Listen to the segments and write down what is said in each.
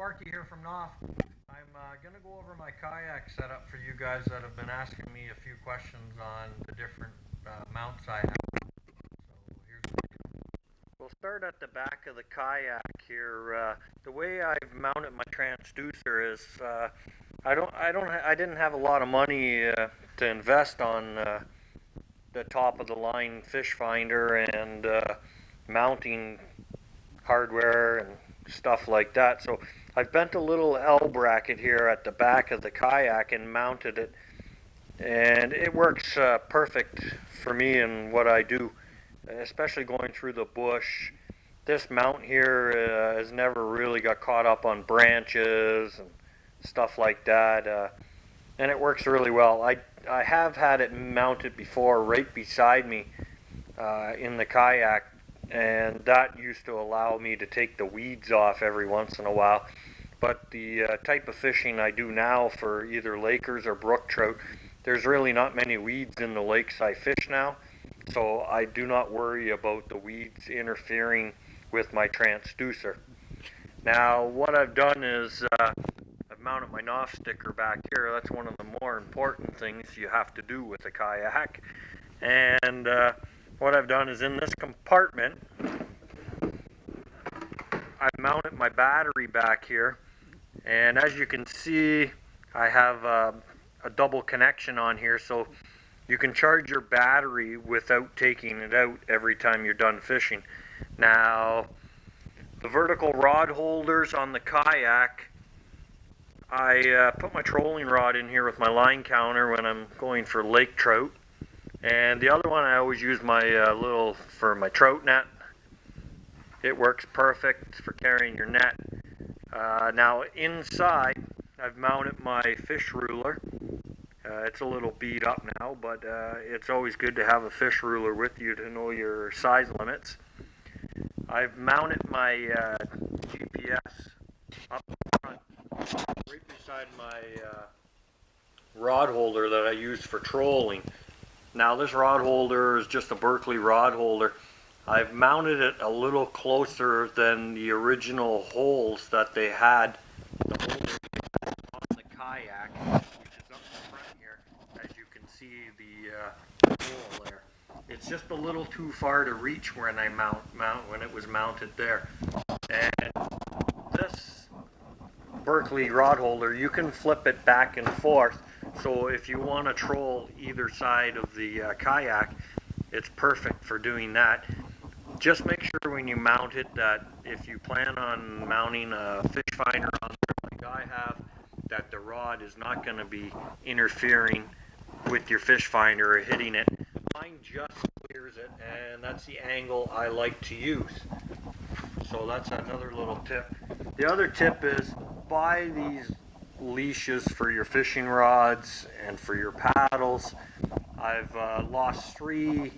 Sparky here from Knopf. I'm going to go over my kayak setup for you guys that have been asking me a few questions on the different mounts I have. So here's the video. We'll start at the back of the kayak here. The way I've mounted my transducer is I didn't have a lot of money to invest on the top of the line fish finder and mounting hardware and stuff like that. So I've bent a little L bracket here at the back of the kayak and mounted it, and it works perfect for me and what I do, especially going through the bush. This mount here has never really got caught up on branches and stuff like that, and it works really well. I have had it mounted before right beside me in the kayak, and that used to allow me to take the weeds off every once in a while. But the type of fishing I do now for either lakers or brook trout, there's really not many weeds in the lakes I fish now, so I do not worry about the weeds interfering with my transducer. Now what I've done is I've mounted my Knopf sticker back here. That's one of the more important things you have to do with a kayak. And what I've done is in this compartment, I've mounted my battery back here, and as you can see, I have a double connection on here, so you can charge your battery without taking it out every time you're done fishing. Now, the vertical rod holders on the kayak, I put my trolling rod in here with my line counter when I'm going for lake trout. And the other one, I always use my for my trout net. It works perfect for carrying your net. Now inside, I've mounted my fish ruler. It's a little beat up now, but it's always good to have a fish ruler with you to know your size limits. I've mounted my GPS up front, right beside my rod holder that I use for trolling. Now this rod holder is just a Berkeley rod holder. I've mounted it a little closer than the original holes that they had, the holder on the kayak, which is up the front here, as you can see the hole there. It's just a little too far to reach when I when it was mounted there. And this Berkeley rod holder, you can flip it back and forth. So if you want to troll either side of the kayak, it's perfect for doing that. Just make sure when you mount it that if you plan on mounting a fish finder on there like I have, that the rod is not going to be interfering with your fish finder or hitting it. Mine just clears it, and that's the angle I like to use. So that's another little tip. The other tip is buy these leashes for your fishing rods and for your paddles. I've lost 3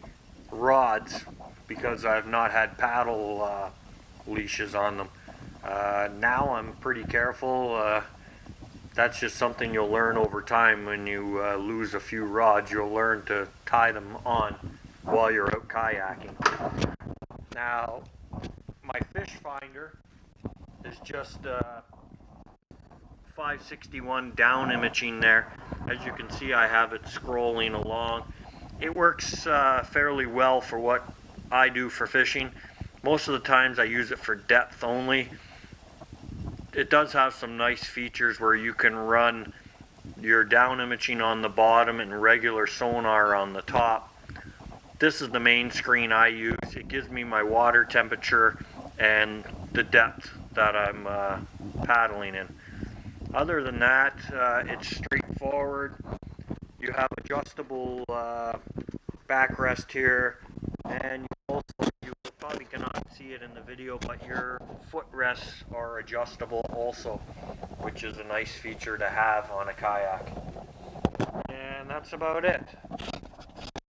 rods because I've not had paddle leashes on them. Now I'm pretty careful. That's just something you'll learn over time. When you lose a few rods, you'll learn to tie them on while you're out kayaking. Now my fish finder is just 561 down imaging there. As you can see, I have it scrolling along. It works fairly well for what I do for fishing. Most of the times I use it for depth only. It does have some nice features where you can run your down imaging on the bottom and regular sonar on the top. This is the main screen I use. It gives me my water temperature and the depth that I'm paddling in. Other than that, it's straightforward. You have adjustable backrest here, and you probably cannot see it in the video, but your footrests are adjustable also, which is a nice feature to have on a kayak. And that's about it.